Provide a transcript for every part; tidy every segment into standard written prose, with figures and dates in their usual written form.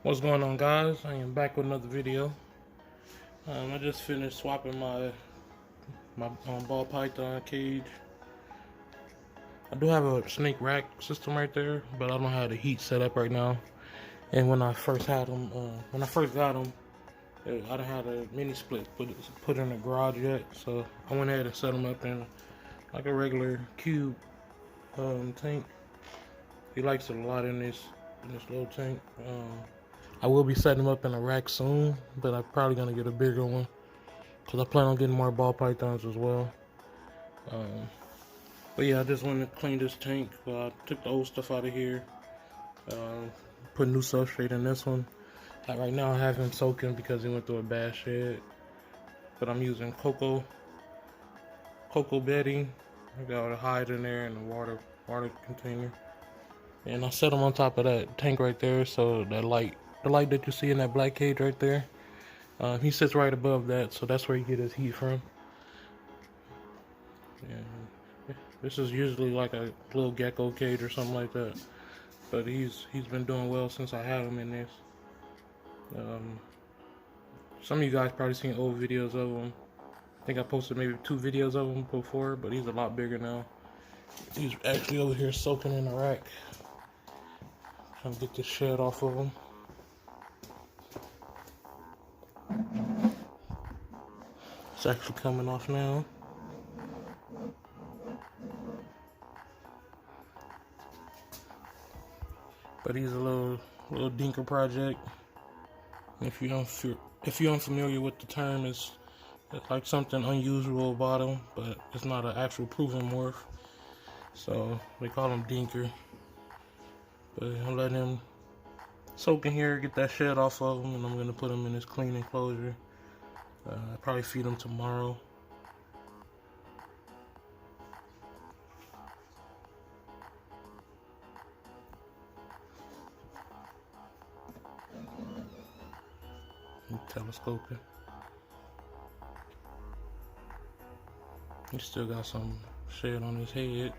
What's going on, guys? I am back with another video. I just finished swapping my ball python cage. I do have a snake rack system right there, but I don't have the heat set up right now. And when I first had them, when I first got them, I didn't have a mini split put in the garage yet, so I went ahead and set them up in like a regular cube tank. He likes it a lot in this little tank. I will be setting them up in a rack soon, but I'm probably gonna get a bigger one because I plan on getting more ball pythons as well. But yeah, I just wanted to clean this tank. I took the old stuff out of here, put new substrate in this one. Right now I have him soaking because he went through a bad shed, but I'm using cocoa bedding. I got a hide in there and a water container, and I set him on top of that tank right there, so the light that you see in that black cage right there, he sits right above that, so that's where he get his heat from. And this is usually like a little gecko cage or something like that, but he's been doing well since I had him in this. Some of you guys probably seen old videos of him. I think I posted maybe 2 videos of him before, but he's a lot bigger now. He's actually over here soaking in the rack. Trying to get this shed off of him. It's actually coming off now. But he's a little dinker project. If you're unfamiliar with the term, it's like something unusual about him, but it's not an actual proven morph. So they call him dinker. But I'm letting him soak in here, get that shed off of him, and I'm gonna put him in this clean enclosure. I'll probably feed him tomorrow. Telescoping. He still got some shed on his head.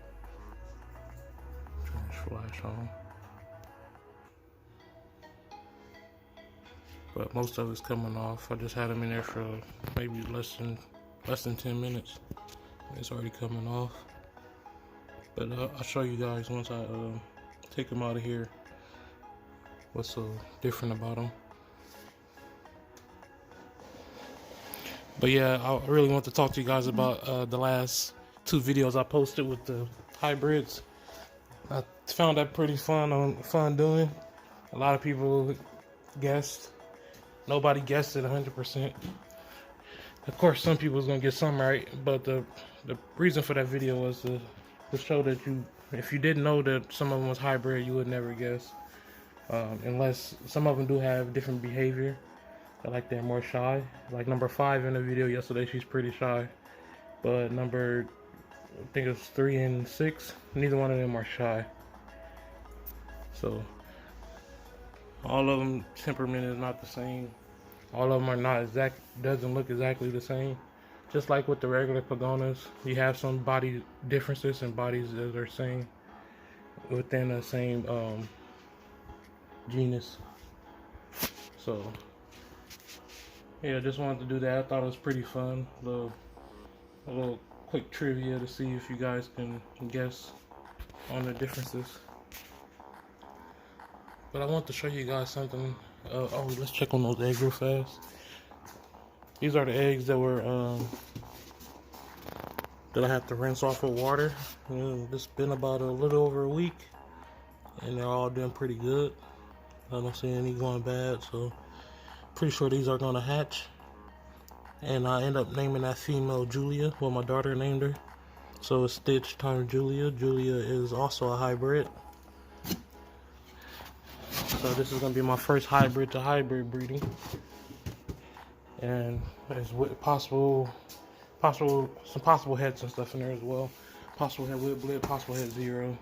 Turn his flash on. But most of it's coming off. I just had him in there for maybe less than 10 minutes. It's already coming off. But I'll show you guys once I take him out of here what's so different about him. But yeah, I really want to talk to you guys about the last 2 videos I posted with the hybrids. I found that pretty fun doing. A lot of people guessed. Nobody guessed it 100%. Of course, some people was gonna get some right, but the reason for that video was to show that if you didn't know that some of them was hybrid, you would never guess. Unless some of them do have different behavior. Like they're more shy. Like number 5 in the video yesterday, she's pretty shy. But number, I think it's 3 and 6, neither one of them are shy. So all of them temperament is not the same. All of them are not doesn't look exactly the same. Just like with the regular pagonas, you have some body differences and bodies that are same within the same genus. So yeah, just wanted to do that. I thought it was pretty fun. A little quick trivia to see if you guys can guess on the differences. But I want to show you guys something. Let's check on those eggs real fast. These are the eggs that were that I have to rinse off with water. It's been about a little over a week, and they're all doing pretty good. I don't see any going bad, so pretty sure these are gonna hatch. And I end up naming that female Julia. Well, my daughter named her, so it's Stitch times Julia. Julia is also a hybrid. So this is gonna be my first hybrid to hybrid breeding, and there's possible heads and stuff in there as well. Possible head whip, possible head 0,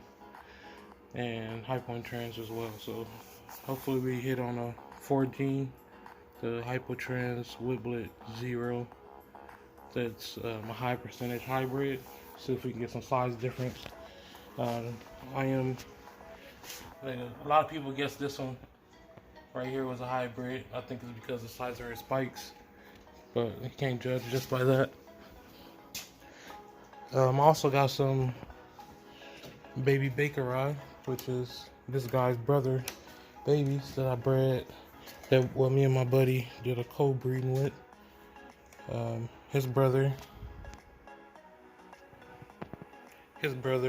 and hypotrans as well. So hopefully we hit on a 4 gene, the hypotrans whiplet 0. That's a high percentage hybrid. See if we can get some size difference. A lot of people guess this one. Right here was a hybrid. I think it's because of the size of her spikes, but you can't judge just by that. I also got some baby Baker rye, which is this guy's brother babies that I bred. That me and my buddy did a co-breeding with. His brother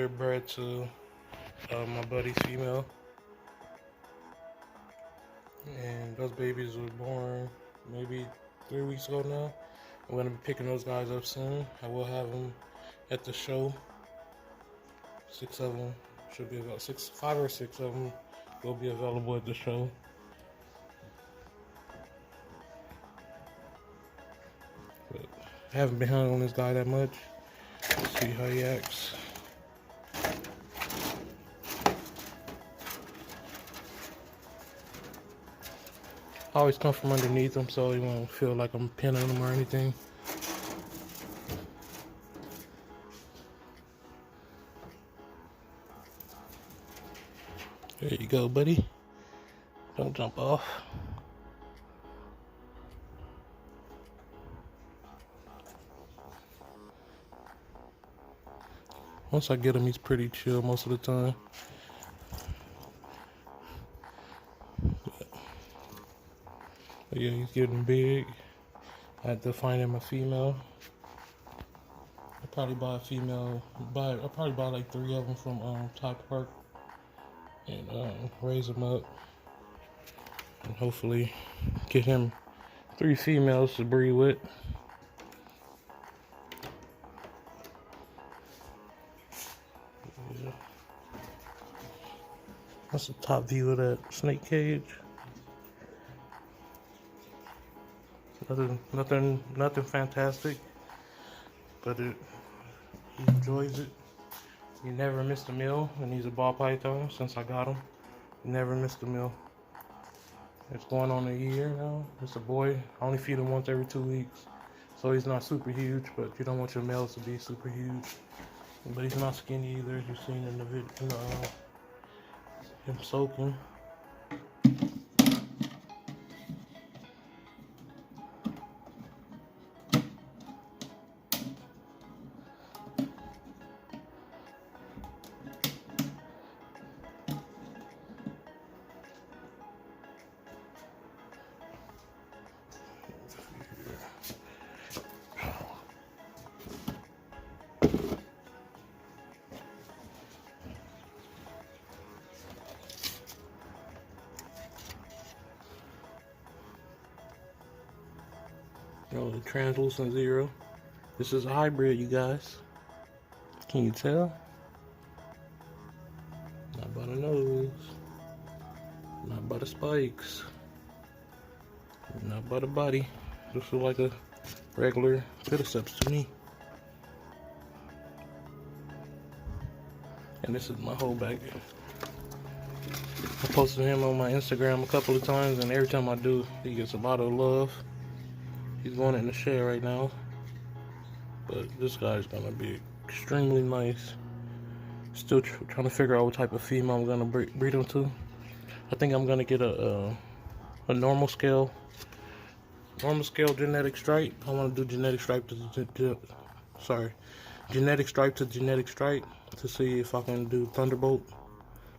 bred to my buddy's female, and those babies were born maybe 3 weeks ago now. I'm gonna be picking those guys up soon. I will have them at the show. 6 of them should be about 5 or 6 of them will be available at the show. But I haven't been hung on this guy that much. Let's see how he acts. I always come from underneath him so he won't feel like I'm pinning him or anything. There you go, buddy. Don't jump off. Once I get him, he's pretty chill most of the time. But yeah, he's getting big. I had to find him a female. I'll probably buy a female. I'll probably buy like 3 of them from Top Park and raise them up, and hopefully get him 3 females to breed with. Yeah. That's the top view of that snake cage. Nothing fantastic, but he enjoys it. He never missed a meal, and he's a ball python since I got him. He never missed a meal. It's going on a year now. It's a boy. I only feed him once every 2 weeks, so he's not super huge. But you don't want your males to be super huge. But he's not skinny either, as you've seen in the video. Him soaking. Oh, the translucent zero. This is a hybrid, you guys. Can you tell? Not by the nose. Not by the spikes. Not by the body. Just look like a regular pidiceps to me. And this is my whole bag. I posted him on my Instagram a couple of times, and every time I do, he gets a lot of love. He's going in the shed right now, but this guy's gonna be extremely nice. Still trying to figure out what type of female I'm gonna breed him to. I think I'm gonna get a normal scale genetic stripe. I want to do genetic stripe to genetic stripe to genetic stripe to see if I can do Thunderbolt.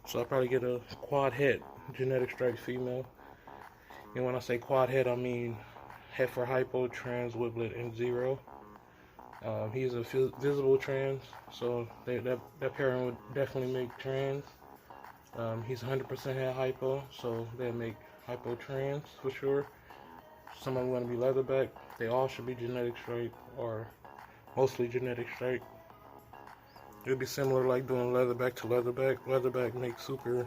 So I'll probably get a quad head genetic stripe female. And when I say quad head, I mean heifer, hypo, trans, wiblet, and zero. He's a visible trans, so that pairing would definitely make trans. He's 100% head hypo, so they make hypo trans for sure. Some of them want to be leatherback. They all should be genetic stripe or mostly genetic stripe. It would be similar like doing leatherback to leatherback. Leatherback makes super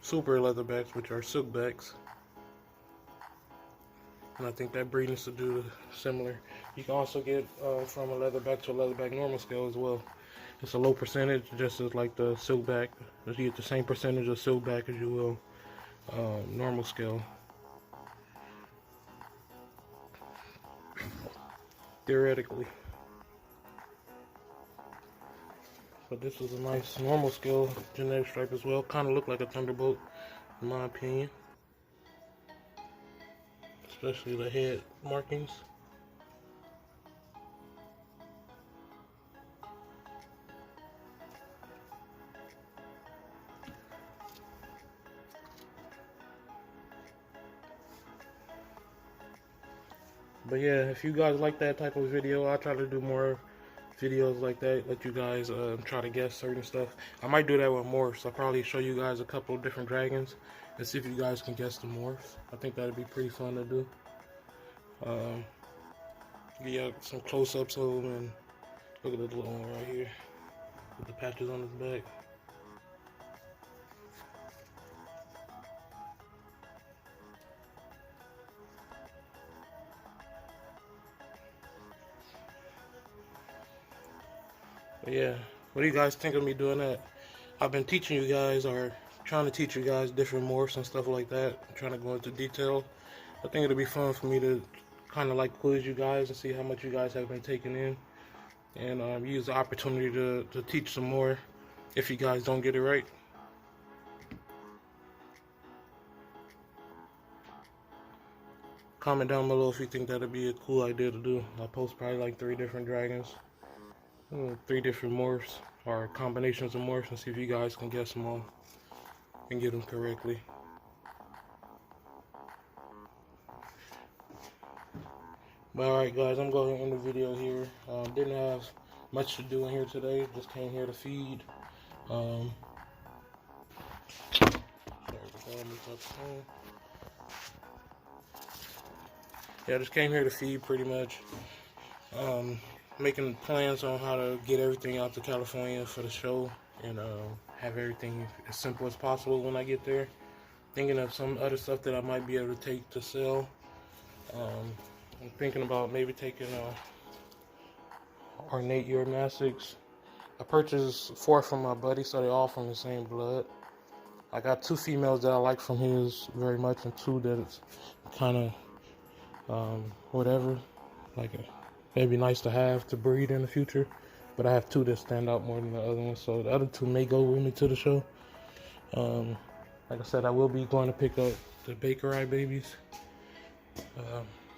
leatherbacks, which are silkbacks. And I think that breeding should do similar. You can also get from a leatherback to a leatherback normal scale as well. It's a low percentage, just as like the silkback. You get the same percentage of silkback as you will normal scale. Theoretically. But this is a nice normal scale genetic stripe as well. Kind of look like a Thunderbolt, in my opinion. especially the head markings. But yeah, if you guys like that type of video, I'll try to do more videos like that. Let you guys try to guess certain stuff. I might do that with morphs. I'll probably show you guys a couple of different dragons and see if you guys can guess the morphs. I think that'd be pretty fun to do. Yeah, some close-ups of him, and look at the little one right here with the patches on his back. But yeah, what do you guys think of me doing that? I've been teaching you guys, or trying to teach you guys different morphs and stuff like that. I'm trying to go into detail. I think it'll be fun for me to kind of like quiz you guys and see how much you guys have been taking in, and use the opportunity to teach some more if you guys don't get it right. Comment down below if you think that'd be a cool idea to do. I'll post probably like 3 different dragons, 3 different morphs, or combinations of morphs, and see if you guys can guess them all and get them correctly. But alright guys, I'm going to end the video here. Didn't have much to do in here today, just came here to feed. Sorry for calling me up phone. Yeah, I just came here to feed pretty much. Making plans on how to get everything out to California for the show, and have everything as simple as possible when I get there. Thinking of some other stuff that I might be able to take to sell. I'm thinking about maybe taking ornate uromatics. I purchased 4 from my buddy, so they're all from the same blood. I got 2 females that I like from his very much, and 2 that it's kind of whatever. Like it'd be nice to have to breed in the future, but I have 2 that stand out more than the other ones, so the other 2 may go with me to the show. Like I said, I will be going to pick up the Baker Eye babies,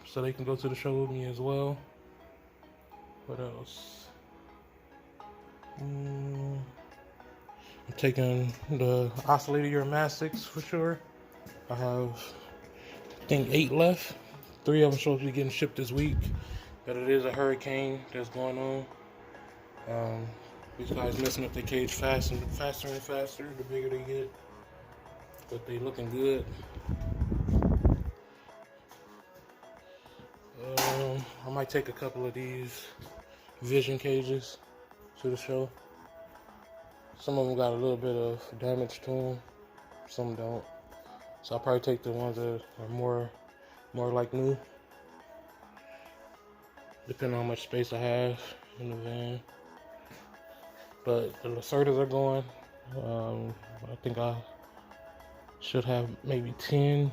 so they can go to the show with me as well. What else? I'm taking the oscillator uromatics for sure. I have, I think, 8 left. 3 of them supposed to be getting shipped this week, but it is a hurricane that's going on. These guys messing up their cage faster and faster the bigger they get, but they looking good. I might take a couple of these vision cages to the show. Some of them got a little bit of damage to them, some don't. So I'll probably take the ones that are more like new, depending on how much space I have in the van. But the Lacertas are going. I think I should have maybe 10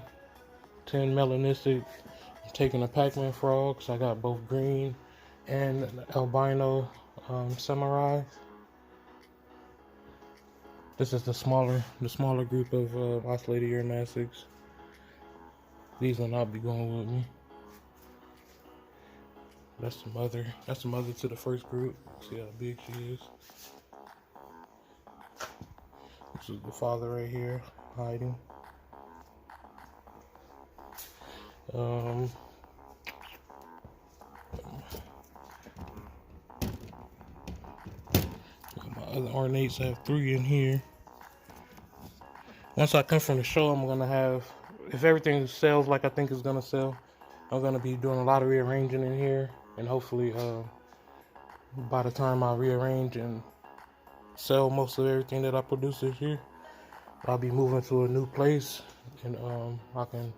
melanistic. I'm taking the Pac-Man frogs. I got both green and albino samurai. This is the smaller group of oscillator uromatics. These will not be going with me. That's the mother. That's the mother to the first group. See how big she is. This is the father right here, hiding. My other ornates, I have 3 in here. Once I come from the show, I'm gonna have, if everything sells like I think it's gonna sell, I'm gonna be doing a lot of rearranging in here, and hopefully by the time I rearrange and sell most of everything that I produce this year, I'll be moving to a new place, and I can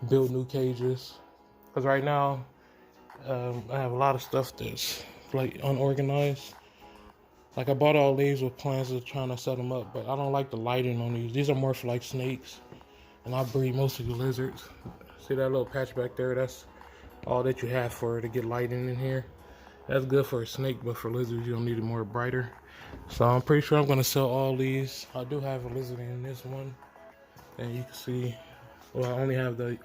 build new cages. Because right now I have a lot of stuff that's like unorganized. Like I bought all these with plans of trying to set them up, but I don't like the lighting on these. These are more for like snakes, and I breed mostly lizards. See that little patch back there? That's all that you have for to get lighting in here. That's good for a snake, but for lizards you don't need it more brighter. So I'm pretty sure I'm gonna sell all these. I do have a lizard in this one, and you can see, well, I only have the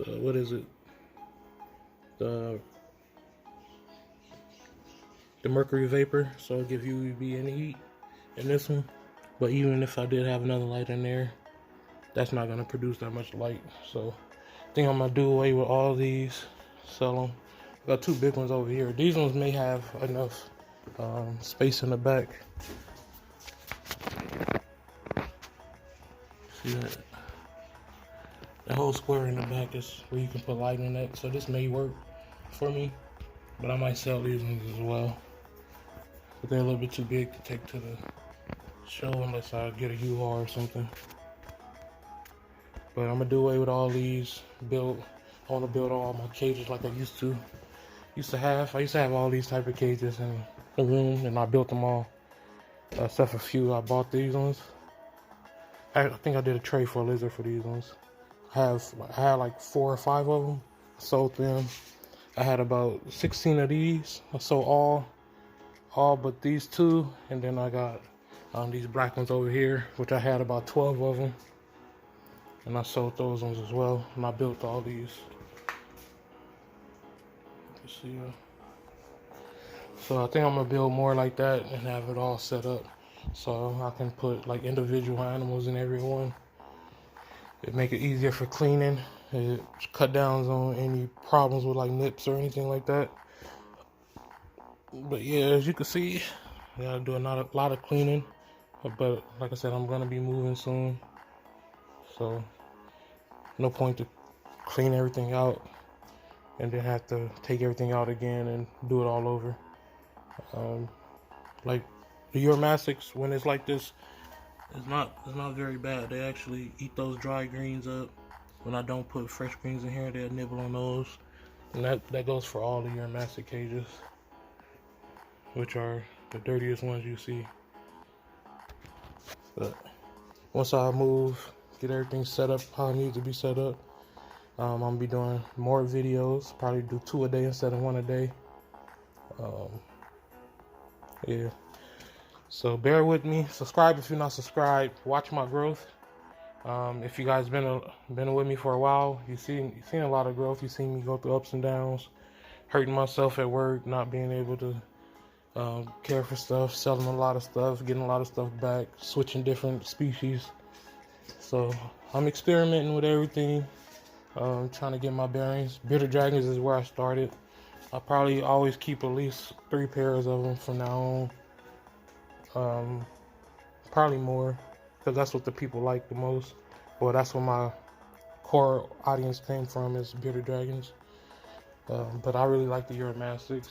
what is it? The mercury vapor, so it'll give UVB and heat in this one. But even if I did have another light in there, that's not gonna produce that much light. So I think I'm gonna do away with all these, sell them. I got two big ones over here. These ones may have enough space in the back. See that? The whole square in the back is where you can put light in that. So this may work for me, but I might sell these ones as well. But they're a little bit too big to take to the show unless I get a U-Haul or something. But I'm gonna do away with all these. I want to build all my cages like I used to have. I used to have all these type of cages in the room, and I built them all. Except for a few, I bought these ones. I think I did a tray for a lizard for these ones. I had like 4 or 5 of them. I sold them. I had about 16 of these. I sold all but these 2, and then I got these black ones over here, which I had about 12 of them, and I sold those ones as well. And I built all these. Let's see. So I think I'm gonna build more like that and have it all set up, so I can put like individual animals in every one. It make it easier for cleaning. It cut down on any problems with like nips or anything like that. But yeah, as you can see, I gotta do a lot of cleaning. But like I said, I'm gonna be moving soon, so no point to clean everything out and then have to take everything out again and do it all over. Like the Uromastyx, when it's like this, it's not very bad. They actually eat those dry greens up. When I don't put fresh greens in here, they'll nibble on those. And that goes for all the Uromastyx cages, which are the dirtiest ones you see. But once I move, get everything set up how it needs to be set up, I'm gonna be doing more videos. Probably do 2 a day instead of 1 a day. Yeah. So bear with me. Subscribe if you're not subscribed. Watch my growth. If you guys been with me for a while, you've seen a lot of growth. You've seen me go through ups and downs, hurting myself at work, not being able to care for stuff, selling a lot of stuff, getting a lot of stuff back, switching different species. So I'm experimenting with everything, trying to get my bearings. Bitter Dragons is where I started. I'll probably always keep at least 3 pairs of them from now on. Probably more, because that's what the people like the most. Well, that's what my core audience came from, is Bitter Dragons. But I really like the Uromastyx.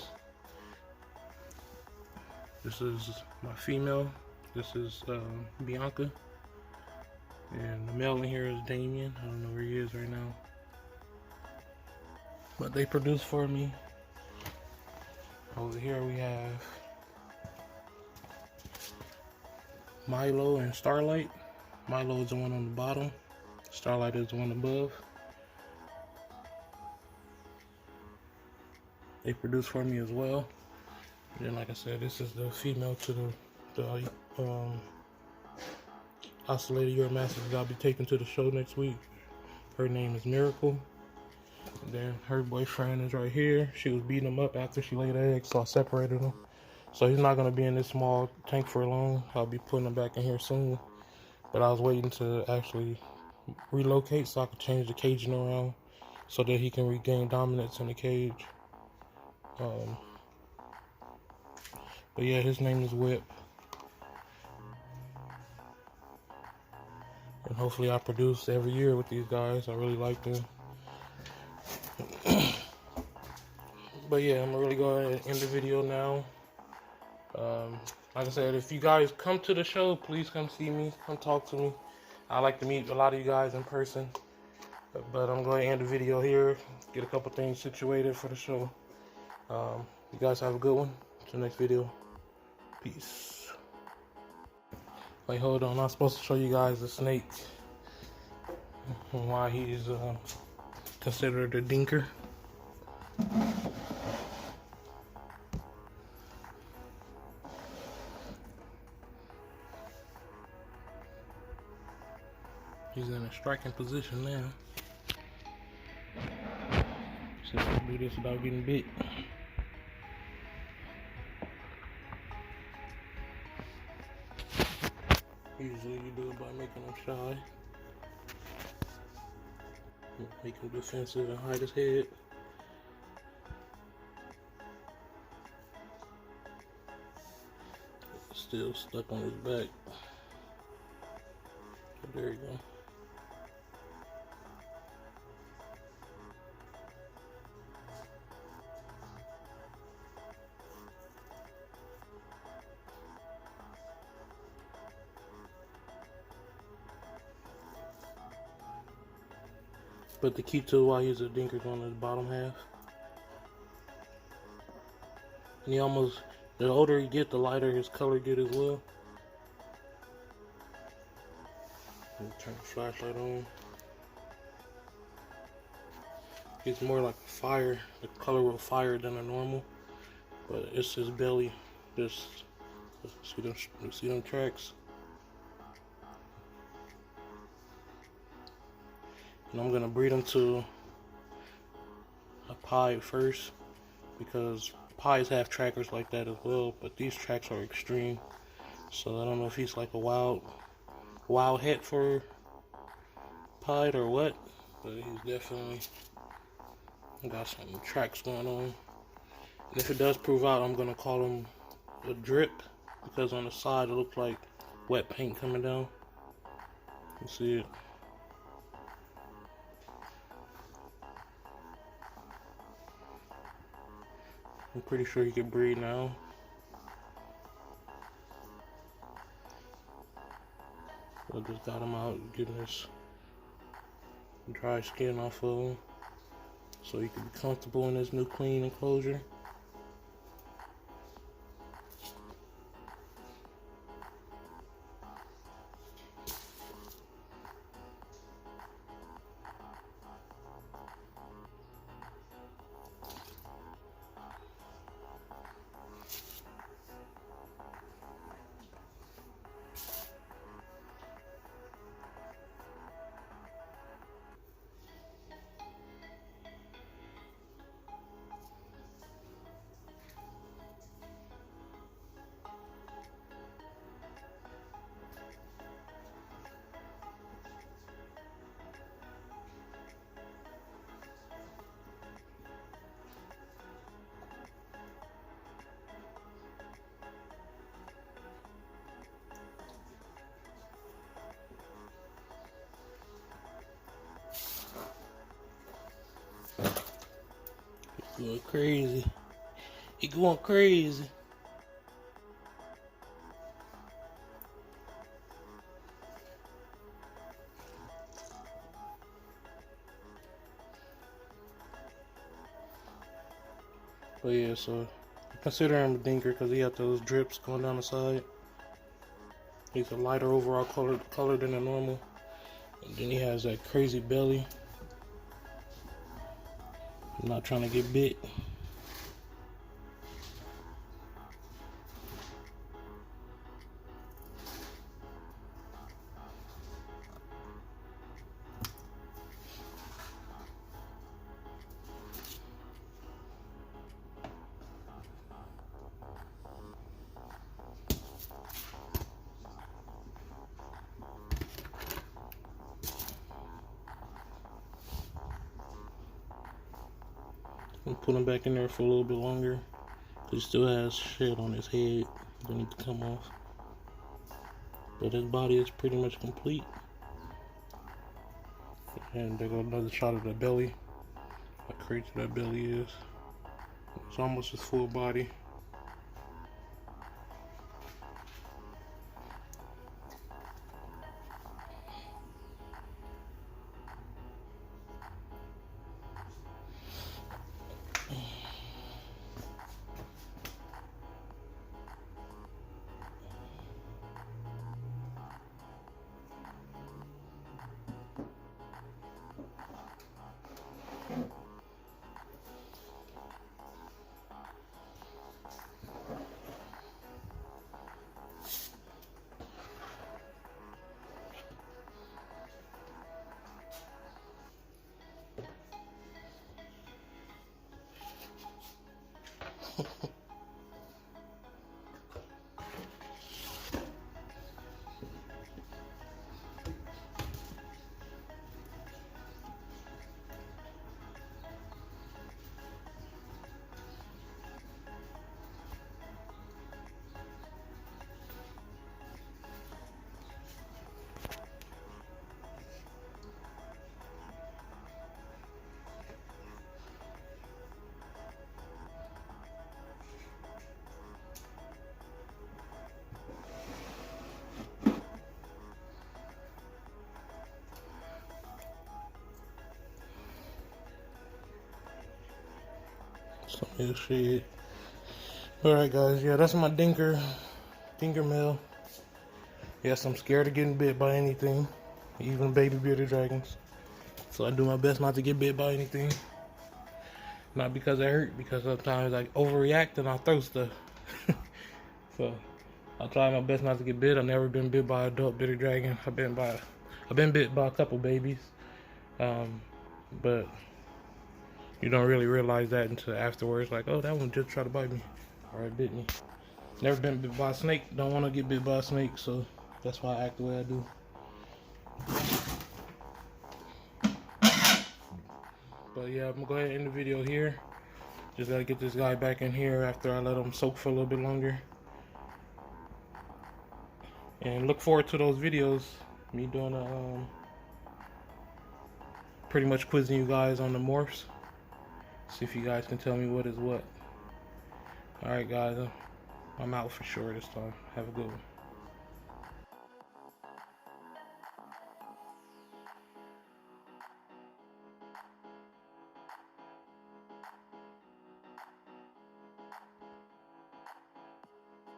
This is my female. This is Bianca. And the male in here is Damien. I don't know where he is right now. But they produce for me. Over here we have Milo and Starlight. Milo is the one on the bottom. Starlight is the one above. They produce for me as well. And then, like I said, this is the female to the oscillated Uromastyx that I'll be taking to the show next week. Her name is Miracle. And then her boyfriend is right here. She was beating him up after she laid eggs, so I separated them. So he's not going to be in this small tank for long. I'll be putting him back in here soon. But I was waiting to actually relocate so I could change the caging around so that he can regain dominance in the cage. But yeah, his name is Whip. And hopefully I produce every year with these guys. I really like them. But yeah, I'm gonna really go ahead and end the video now. Like I said, if you guys come to the show, please come see me, come talk to me. I like to meet a lot of you guys in person. But I'm going to end the video here, get a couple things situated for the show. You guys have a good one. Till next video. Peace. Wait, hold on. I'm supposed to show you guys the snake and why he's considered a dinker. He's in a striking position now. see if I can do this without getting bit. Usually you do it by making him shy. Make him defensive and hide his head. Still stuck on his back. There you go. But the key to why he's a dinker is on his bottom half. And he almost, the older he get, the lighter his color get as well. Turn the flashlight on. It's more like fire, the color of fire than a normal. But it's his belly. Just see them tracks. And I'm gonna breed him to a pie first, because pies have trackers like that as well, but these tracks are extreme. So I don't know if he's like a wild het for pied or what, but he's definitely got some tracks going on. And if it does prove out, I'm gonna call him a drip, because on the side it looks like wet paint coming down. You see it. I'm pretty sure he can breathe now. I just got him out, getting this dry skin off of him, so he can be comfortable in his new clean enclosure. Going crazy. He going crazy. But yeah, so I consider him a dinker because he got those drips going down the side. He's a lighter overall color than a normal. And then he has that crazy belly. I'm not trying to get bit. And put him back in there for a little bit longer. He still has shit on his head that needs to come off. But his body is pretty much complete. And there goes another shot of the belly. How crazy that belly is. It's almost his full body. Some of this shit. Alright guys, yeah, that's my dinker mail. Yes, I'm scared of getting bit by anything, even baby bearded dragons. So I do my best not to get bit by anything. Not because it hurt, because sometimes I overreact and I throw stuff. So I try my best not to get bit. I've never been bit by an adult bearded dragon. I've been bit by a couple babies, but you don't really realize that until afterwards. Like, oh, that one just tried to bite me, or it bit me. Never been bit by a snake. Don't want to get bit by a snake, so that's why I act the way I do. But yeah, I'm gonna go ahead and end the video here. Just gotta get this guy back in here after I let him soak for a little bit longer. And look forward to those videos. Me doing pretty much quizzing you guys on the morphs. See if you guys can tell me what is what. Alright guys, I'm out for sure this time. Have a good one.